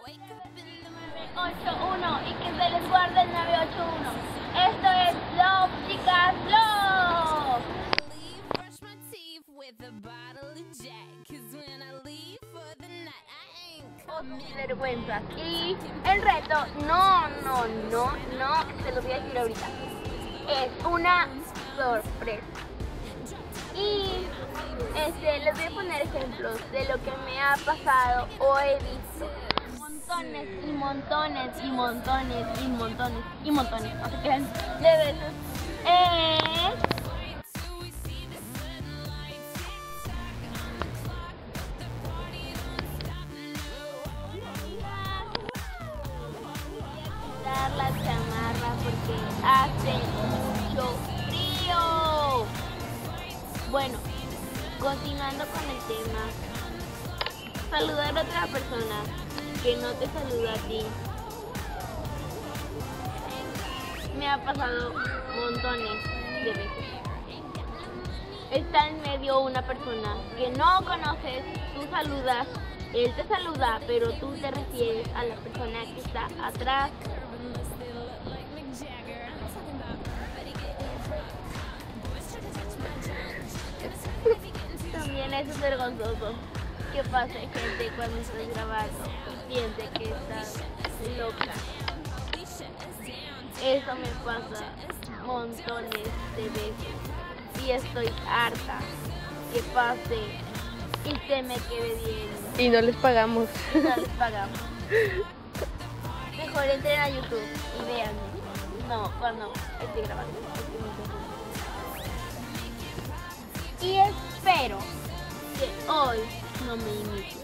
981 y que se les guarde el 981. Esto es LoveChicasVlog. Oh, mi vergüenza. Y el reto, no, se lo voy a decir ahorita. Es una sorpresa. Y les voy a poner ejemplos de lo que me ha pasado o he visto. Montones y montones y montones y montones y montones, no se crean, de veces. Quitar la chamarra porque hace mucho frío. Bueno, continuando con el tema, saludar a otra persona que no te saluda a ti. Me ha pasado montones de veces. Está en medio una persona que no conoces, tú saludas, él te saluda, pero tú te refieres a la persona que está atrás. También eso es vergonzoso. ¿Qué pasa, gente, cuando estás grabando y siente que estás loca? Eso me pasa montones de veces y estoy harta que pase y se me quede bien. Y no les pagamos. Mejor entren a YouTube y vean. No, cuando estoy grabando. Y espero que hoy no me imiten.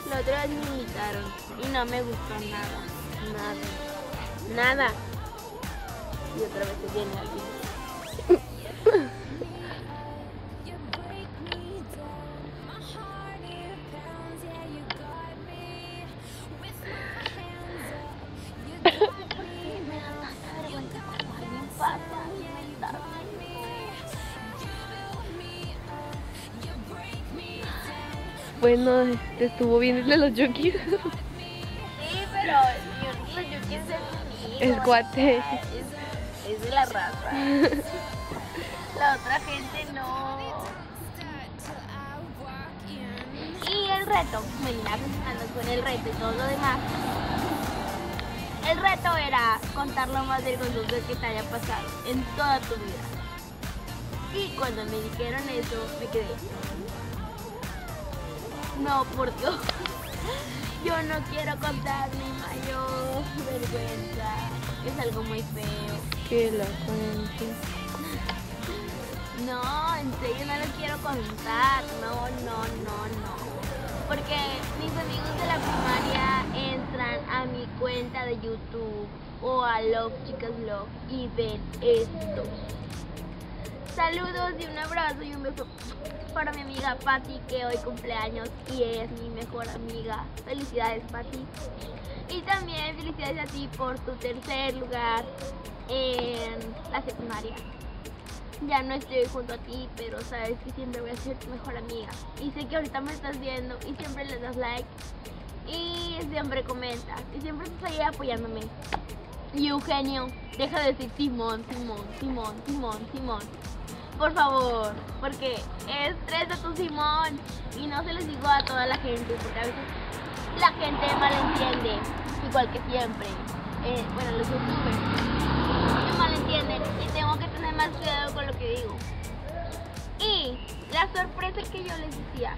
La otra vez me imitaron y no me gustó nada. Y otra vez se viene alguien. Bueno, estuvo bien el de los yukis. Sí, pero los yukis es guate. Es de la raza. La otra gente no. Y el reto, ando con el reto y todo lo demás. El reto era contar lo más vergonzoso que te haya pasado en toda tu vida. Y cuando me dijeron eso, me quedé. No, por Dios. Yo no quiero contar mi mayor vergüenza. Es algo muy feo. Que lo cuente. No, en serio no lo quiero contar. No. Porque mis amigos de la primaria entran a mi cuenta de YouTube o a LoveChicasVlog y ven esto. Saludos y un abrazo y un beso para mi amiga Patti, que hoy cumpleaños y es mi mejor amiga. Felicidades, Patti. Y también felicidades a ti por tu tercer lugar en la secundaria. Ya no estoy junto a ti, pero sabes que siempre voy a ser tu mejor amiga. Y sé que ahorita me estás viendo y siempre le das like y siempre comentas y siempre estás ahí apoyándome. Y Eugenio, deja de decir Simón. Por favor, porque es 3 de tu Simón y no se les digo a toda la gente porque a veces la gente malentiende, igual que siempre. Bueno, los youtubers me malentienden y tengo que tener más cuidado con lo que digo. Y la sorpresa que yo les decía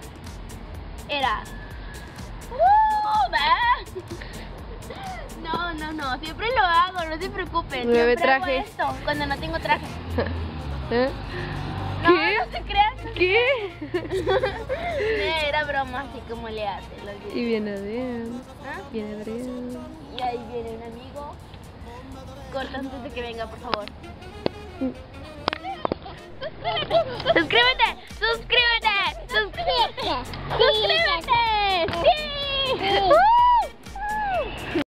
era no, siempre lo hago, no se preocupen. 9 siempre hago trajes. esto cuando no tengo traje. ¿Eh? No, ¿Qué? no se crean. ¿Qué? Era broma, así como le hacen los videos. Y viene Adrián. ¿Ah? Viene Adrián. Y ahí viene un amigo. Corta antes de que venga, por favor. ¡Suscríbete! ¡Suscríbete! ¡Sí!